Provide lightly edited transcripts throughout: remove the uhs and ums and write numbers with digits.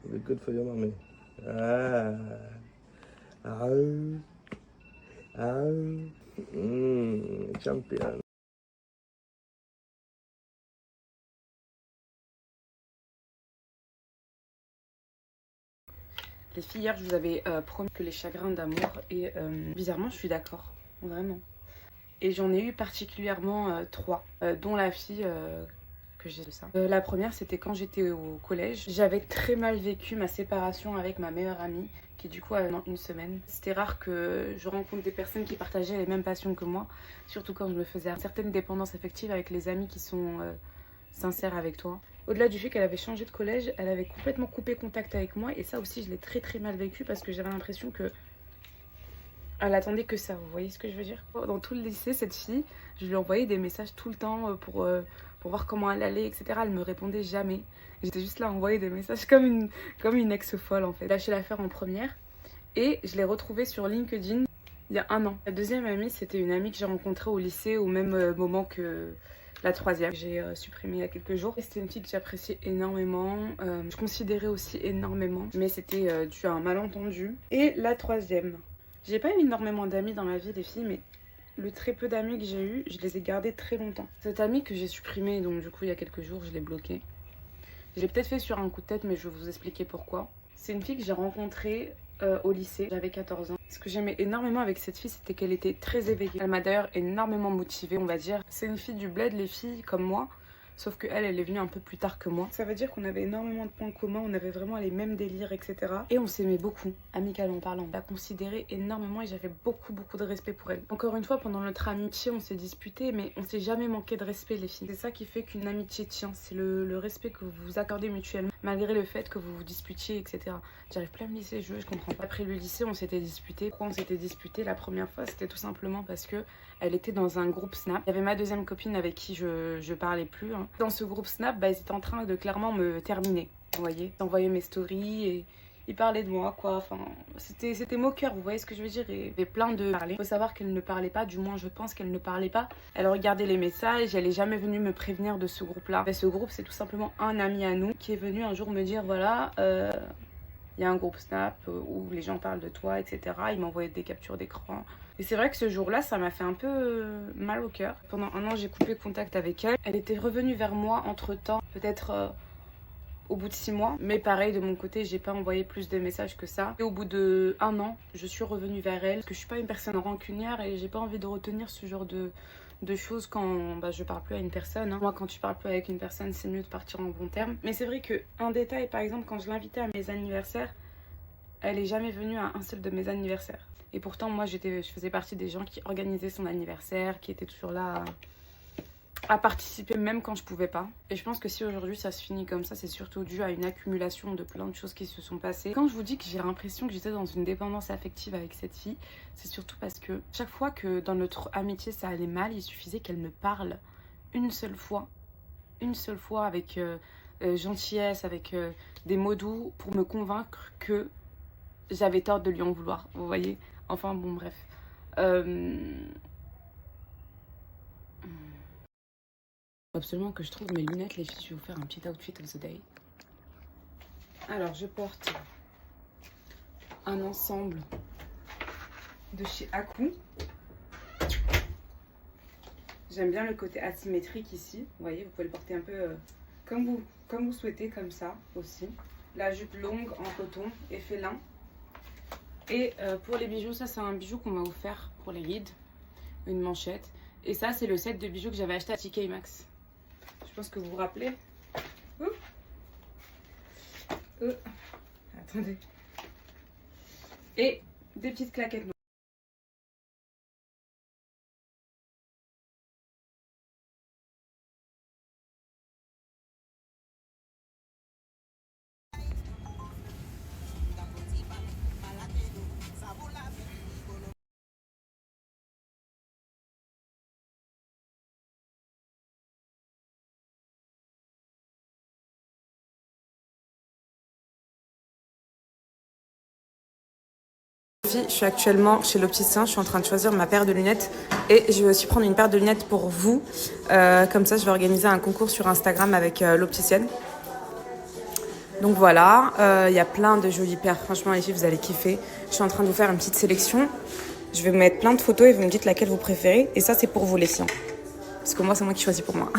Be good for your mommy. Ah. Ah. Ah. Champion. Les filles, hier, je vous avais promis que les chagrins d'amour et bizarrement, je suis d'accord, vraiment. Et j'en ai eu particulièrement 3, dont la fille que j'ai de ça. La première, c'était quand j'étais au collège. J'avais très mal vécu ma séparation avec ma meilleure amie, qui du coup a une semaine. C'était rare que je rencontre des personnes qui partageaient les mêmes passions que moi, surtout quand je me faisais une certaine dépendance affective avec les amis qui sont sincères avec toi. Au-delà du fait qu'elle avait changé de collège, elle avait complètement coupé contact avec moi et ça aussi je l'ai très mal vécu parce que j'avais l'impression que elle attendait que ça, vous voyez ce que je veux dire? Dans tout le lycée, cette fille, je lui envoyais des messages tout le temps pour voir comment elle allait, etc. Elle me répondait jamais. J'étais juste là à envoyer des messages comme une ex-folle en fait. J'ai lâché l'affaire en première et je l'ai retrouvée sur LinkedIn il y a 1 an. La deuxième amie, c'était une amie que j'ai rencontrée au lycée au même moment que la troisième, j'ai supprimée il y a quelques jours. C'était une fille que j'appréciais énormément, je considérais aussi énormément, mais c'était dû à un malentendu. Et la troisième, j'ai pas eu énormément d'amis dans ma vie, les filles, mais le très peu d'amis que j'ai eu, je les ai gardés très longtemps. Cette amie que j'ai supprimée, donc du coup il y a quelques jours, je l'ai bloquée. Je l'ai peut-être fait sur un coup de tête, mais je vais vous expliquer pourquoi. C'est une fille que j'ai rencontrée au lycée, j'avais 14 ans. Ce que j'aimais énormément avec cette fille, c'était qu'elle était très éveillée. Elle m'a d'ailleurs énormément motivée, on va dire. C'est une fille du bled, les filles comme moi. Sauf qu'elle, elle est venue un peu plus tard que moi. Ça veut dire qu'on avait énormément de points communs, on avait vraiment les mêmes délires, etc. Et on s'aimait beaucoup, amicalement parlant. Je la considérais énormément et j'avais beaucoup de respect pour elle. Encore une fois, pendant notre amitié, on s'est disputé, mais on s'est jamais manqué de respect, les filles. C'est ça qui fait qu'une amitié tient, c'est le respect que vous vous accordez mutuellement, malgré le fait que vous vous disputiez, etc. J'arrive plus à me laisser jouer, je comprends pas. Après le lycée, on s'était disputé. Pourquoi on s'était disputé la première fois? C'était tout simplement parce que elle était dans un groupe Snap. Il y avait ma deuxième copine avec qui je parlais plus. Hein. Dans ce groupe Snap, ils étaient en train de clairement me terminer. Vous voyez, d'envoyer mes stories et ils parlaient de moi, quoi. Enfin, c'était moqueur, vous voyez ce que je veux dire. Et il y avait plein de parler. Il faut savoir qu'elle ne parlait pas, du moins je pense qu'elle ne parlait pas. Elle regardait les messages, elle est jamais venue me prévenir de ce groupe-là. Ce groupe, c'est tout simplement un ami à nous qui est venu un jour me dire, voilà, il y a un groupe Snap où les gens parlent de toi, etc. Il m'a envoyé des captures d'écran. Et c'est vrai que ce jour-là, ça m'a fait un peu mal au cœur. Pendant 1 an, j'ai coupé contact avec elle. Elle était revenue vers moi entre-temps, peut-être au bout de 6 mois. Mais pareil, de mon côté, j'ai pas envoyé plus de messages que ça. Et au bout de 1 an, je suis revenue vers elle. Parce que je suis pas une personne rancunière et j'ai pas envie de retenir ce genre de choses quand je parle plus à une personne. Hein. Moi, quand tu parles plus avec une personne, c'est mieux de partir en bon terme. Mais c'est vrai qu'un détail, par exemple, quand je l'invitais à mes anniversaires, elle est jamais venue à un seul de mes anniversaires. Et pourtant, moi, je faisais partie des gens qui organisaient son anniversaire, qui étaient toujours là à participer, même quand je pouvais pas. Et je pense que si aujourd'hui ça se finit comme ça, c'est surtout dû à une accumulation de plein de choses qui se sont passées. Quand je vous dis que j'ai l'impression que j'étais dans une dépendance affective avec cette fille, c'est surtout parce que chaque fois que dans notre amitié ça allait mal, il suffisait qu'elle me parle une seule fois avec gentillesse, avec des mots doux pour me convaincre que j'avais tort de lui en vouloir, vous voyez. Enfin bon, bref. Absolument que je trouve mes lunettes, les filles. Je vais vous faire un petit outfit of the day. Alors, je porte un ensemble de chez Aku. J'aime bien le côté asymétrique ici. Vous voyez, vous pouvez le porter un peu comme vous souhaitez, comme ça aussi. La jupe longue en coton, effet lin. Et pour les bijoux, ça c'est un bijou qu'on m'a offert pour les rides. Une manchette. Et ça, c'est le set de bijoux que j'avais acheté à TK Maxx. Je pense que vous vous rappelez. Attendez. Et des petites claquettes noires. Je suis actuellement chez l'opticien, je suis en train de choisir ma paire de lunettes et je vais aussi prendre une paire de lunettes pour vous. Comme ça, je vais organiser un concours sur Instagram avec l'opticienne. Donc voilà, y a plein de jolies paires. Franchement, les filles, vous allez kiffer. Je suis en train de vous faire une petite sélection. Je vais vous mettre plein de photos et vous me dites laquelle vous préférez. Et ça, c'est pour vous les filles. Parce que moi, c'est moi qui choisis pour moi.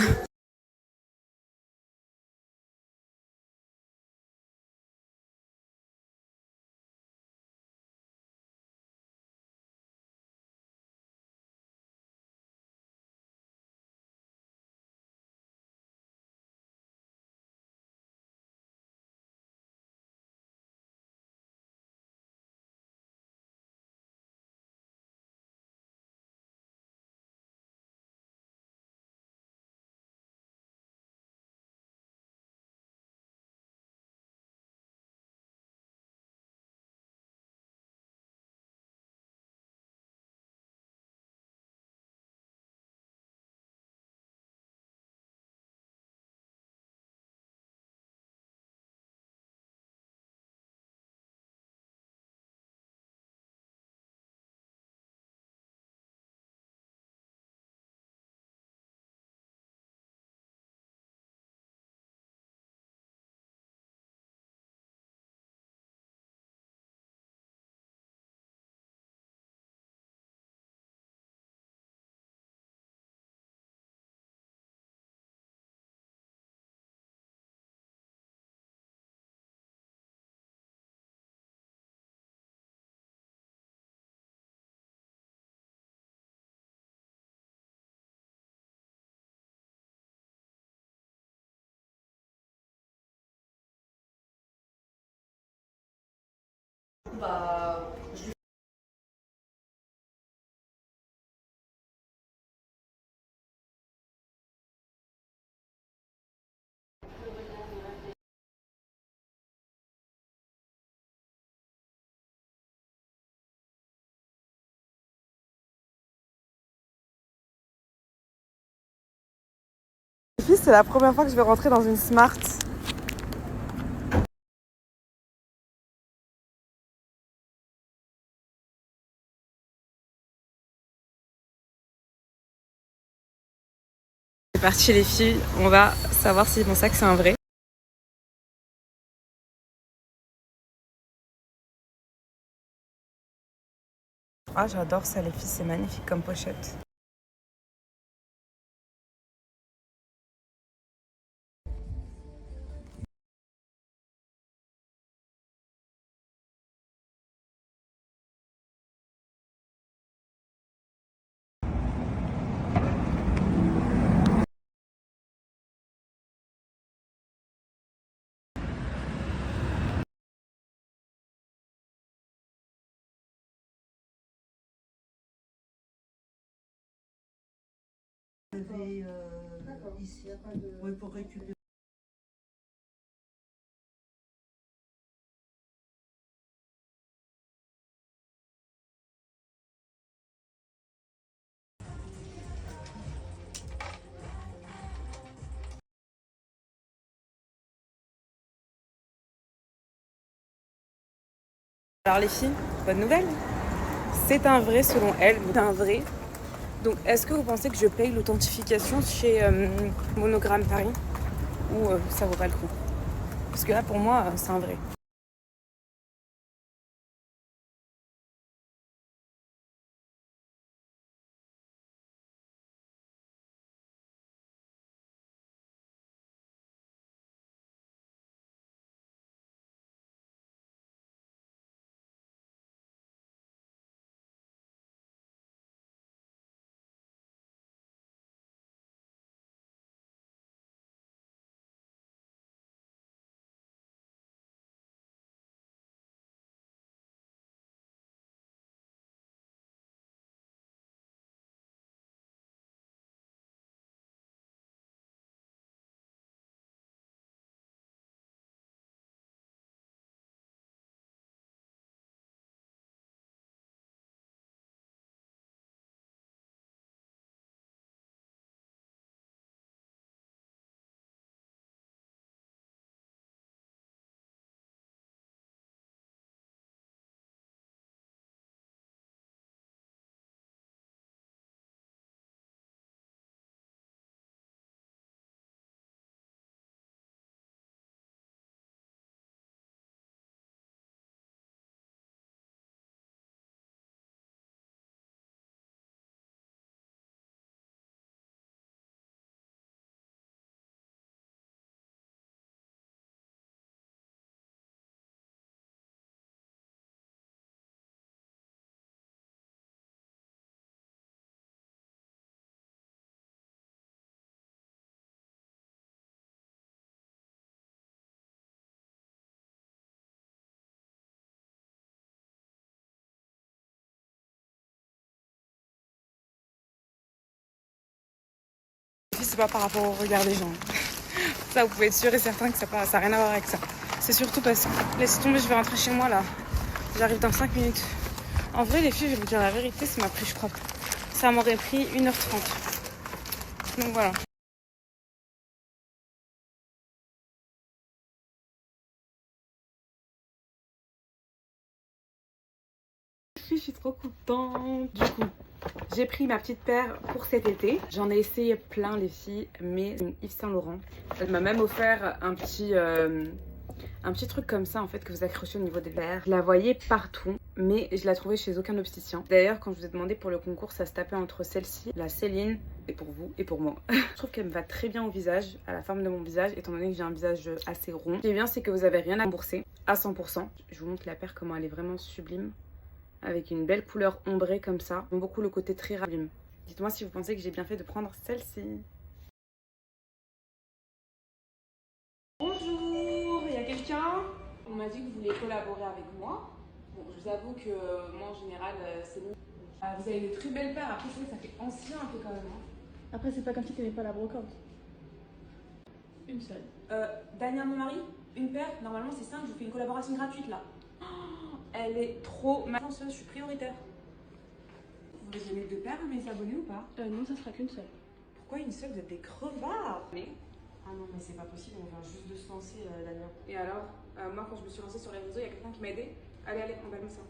Les filles, c'est la première fois que je vais rentrer dans une Smart. C'est parti les filles, on va savoir si mon sac c'est un vrai. Ah j'adore ça les filles, c'est magnifique comme pochette. Ici, ouais, pour récupérer. Alors les filles, bonne nouvelle. C'est un vrai selon elle, c'est un vrai. Donc est-ce que vous pensez que je paye l'authentification chez Monogramme Paris ou ça vaut pas le coup? Parce que là pour moi c'est un vrai. c'est pas par rapport au regard des gens. Ça, vous pouvez être sûr et certain que ça n'a rien à voir avec ça. C'est surtout parce que laissez tomber, je vais rentrer chez moi là. J'arrive dans 5 minutes. En vrai, les filles, je vais vous dire la vérité, ça m'a pris, je crois. Ça m'aurait pris 1h30. Donc voilà. Je suis trop contente. Du coup, j'ai pris ma petite paire pour cet été. J'en ai essayé plein les filles, mais une Yves Saint Laurent. Elle m'a même offert un petit truc comme ça en fait que vous accrochez au niveau des verres. Je la voyais partout, mais je la trouvais chez aucun opticien. D'ailleurs, quand je vous ai demandé pour le concours, ça se tapait entre celle-ci, la Céline, et pour vous et pour moi. Je trouve qu'elle me va très bien au visage, à la forme de mon visage, étant donné que j'ai un visage assez rond. Ce qui est bien, c'est que vous avez rien à rembourser à 100%. Je vous montre la paire, comment elle est vraiment sublime. Avec une belle couleur ombrée comme ça. J'aime beaucoup le côté très sublime. Dites-moi si vous pensez que j'ai bien fait de prendre celle-ci. Bonjour, il y a quelqu'un? On m'a dit que vous vouliez collaborer avec moi. Bon, je vous avoue que moi en général, c'est mieux. Vous avez des très belles paires. Après, c'est vrai que ça fait ancien un peu quand même. Hein. Après, c'est pas comme si t'aimais pas la brocante. Une seule. Dania, mon mari, une paire. Normalement, c'est 5. Je vous fais une collaboration gratuite là. Elle est trop influenceuse, je suis prioritaire. Vous voulez donner 2 paires à mes abonnés ou pas? Non, ça sera qu'une seule. Pourquoi une seule? Vous êtes des crevards. Ah non, mais c'est pas possible, on vient juste de se lancer, Dania. Et alors, moi, quand je me suis lancée sur les réseaux, il y a quelqu'un qui m'a aidé. Allez, allez, on balance ça.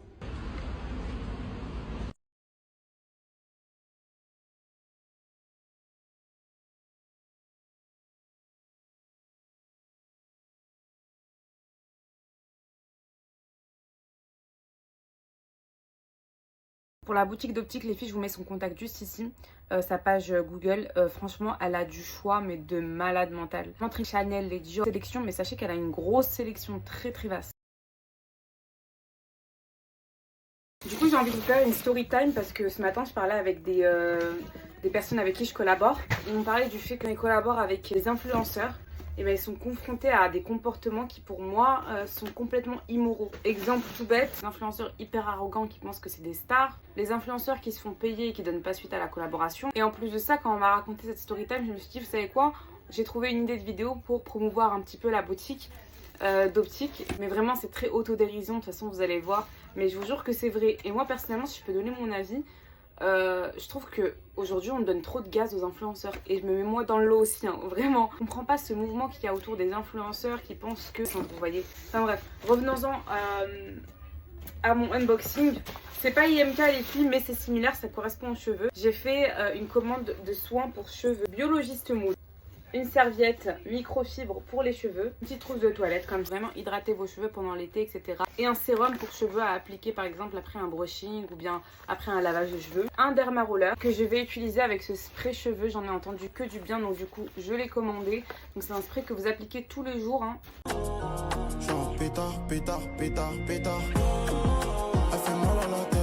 Pour la boutique d'optique, les filles, je vous mets son contact juste ici. Sa page Google, franchement, elle a du choix, mais de malade mental. Montrez Chanel, les Dior, sélection, mais sachez qu'elle a une grosse sélection très très vaste. Du coup, j'ai envie de vous faire une story time parce que ce matin, je parlais avec des personnes avec qui je collabore. Ils m'ont parlé du fait qu'on collabore avec des influenceurs. Et bien, ils sont confrontés à des comportements qui, pour moi, sont complètement immoraux. Exemple tout bête, les influenceurs hyper arrogants qui pensent que c'est des stars. Les influenceurs qui se font payer et qui donnent pas suite à la collaboration. Et en plus de ça, quand on m'a raconté cette story time, je me suis dit, vous savez quoi? J'ai trouvé une idée de vidéo pour promouvoir un petit peu la boutique d'optique. Mais vraiment, c'est très autodérision. De toute façon, vous allez voir. Mais je vous jure que c'est vrai. Et moi, personnellement, si je peux donner mon avis, je trouve qu'aujourd'hui on donne trop de gaz aux influenceurs et je me mets moi dans le lot aussi, hein, vraiment. Je comprends pas ce mouvement qu'il y a autour des influenceurs qui pensent que, enfin, vous voyez. Enfin bref, revenons-en à mon unboxing. C'est pas IMK les filles, mais c'est similaire, ça correspond aux cheveux. J'ai fait une commande de soins pour cheveux Biologiste Mood. Une serviette microfibre pour les cheveux, une petite trousse de toilette comme vraiment hydrater vos cheveux pendant l'été, etc. Et un sérum pour cheveux à appliquer par exemple après un brushing ou bien après un lavage de cheveux. Un derma roller que je vais utiliser avec ce spray cheveux, j'en ai entendu que du bien, donc du coup je l'ai commandé. Donc c'est un spray que vous appliquez tous les jours. Hein. Genre pétard, pétard, pétard, pétard. Elle fait mal à la tête.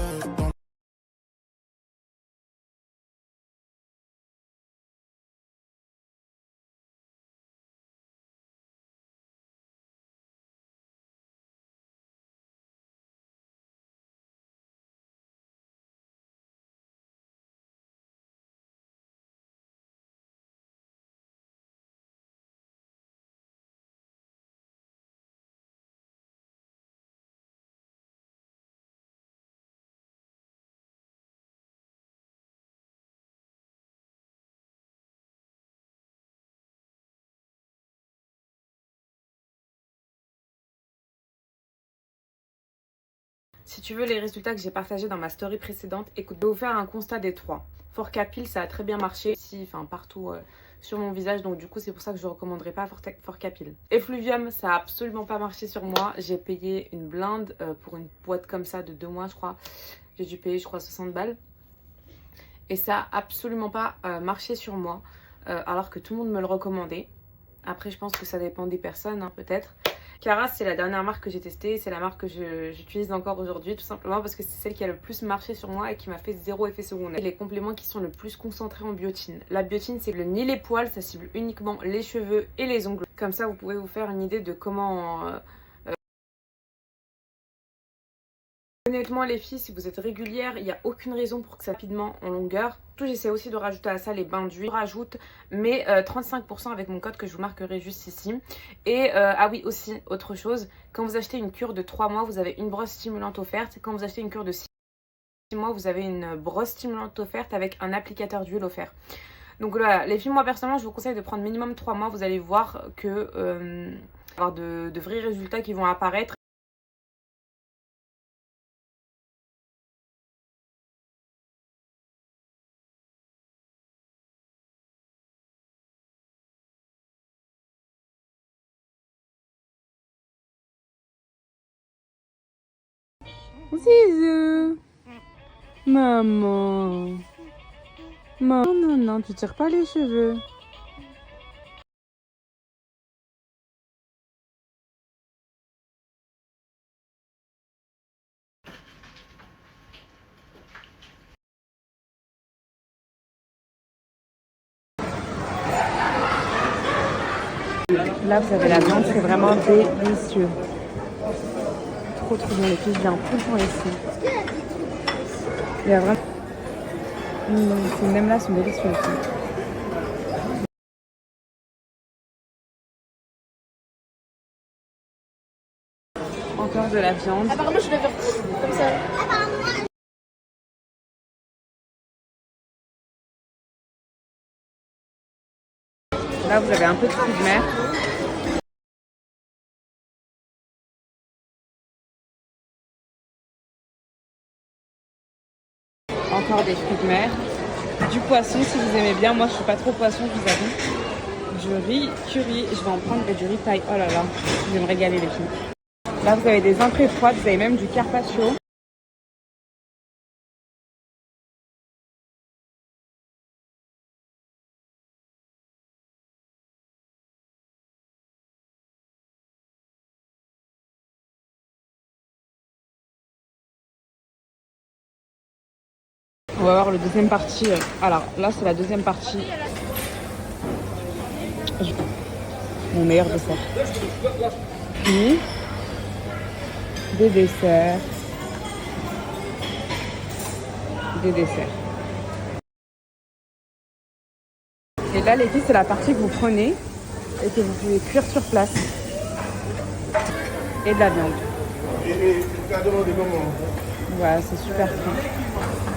Si tu veux les résultats que j'ai partagés dans ma story précédente, écoute, je vais vous faire un constat des 3. Forcapil, ça a très bien marché ici, enfin partout sur mon visage, donc du coup c'est pour ça que je ne recommanderais pas Forcapil. Effluvium, ça a absolument pas marché sur moi. J'ai payé une blinde pour une boîte comme ça de 2 mois, je crois. J'ai dû payer, je crois, 60 balles. Et ça a absolument pas marché sur moi, alors que tout le monde me le recommandait. Après, je pense que ça dépend des personnes, hein, peut-être. Caras, c'est la dernière marque que j'ai testée, c'est la marque que j'utilise encore aujourd'hui, tout simplement parce que c'est celle qui a le plus marché sur moi et qui m'a fait 0 effet secondaire. Les compléments qui sont le plus concentrés en biotine. La biotine, c'est le nez, les poils, ça cible uniquement les cheveux et les ongles. Comme ça, vous pouvez vous faire une idée de comment Honnêtement les filles, si vous êtes régulières, il n'y a aucune raison pour que ça rapidement en longueur. J'essaie aussi de rajouter à ça les bains d'huile. Je rajoute mais 35% avec mon code que je vous marquerai juste ici. Et ah oui aussi, autre chose, quand vous achetez une cure de 3 mois, vous avez une brosse stimulante offerte. Quand vous achetez une cure de 6 mois, vous avez une brosse stimulante offerte avec un applicateur d'huile offert. Donc voilà, les filles, moi personnellement, je vous conseille de prendre minimum 3 mois. Vous allez voir que avoir de vrais résultats qui vont apparaître. Zizou, maman. Non, non, non, tu tires pas les cheveux. Là, vous avez la viande, c'est vraiment délicieux. Trop trop bien, les filles, je viens tout le temps ici. Il y a vraiment... ces nems-là sont délicieux aussi. Encore de la viande. Apparemment, je vais faire comme ça. Là, vous avez un peu de fruits de mer. Encore des fruits de mer. Du poisson, si vous aimez bien. Moi, je suis pas trop poisson, je vous avoue. Du riz curry. Je vais en prendre du riz thaï. Oh là là, je vais me régaler les filles. Là, vous avez des entrées froides. Vous avez même du carpaccio. On va voir le deuxième partie. Alors là, c'est la deuxième partie. Mon meilleur dessert. Puis, des desserts. Des desserts. Et là, les filles, c'est la partie que vous prenez et que vous pouvez cuire sur place. Et de la viande. Et cadeau des moments. Voilà, c'est super fin.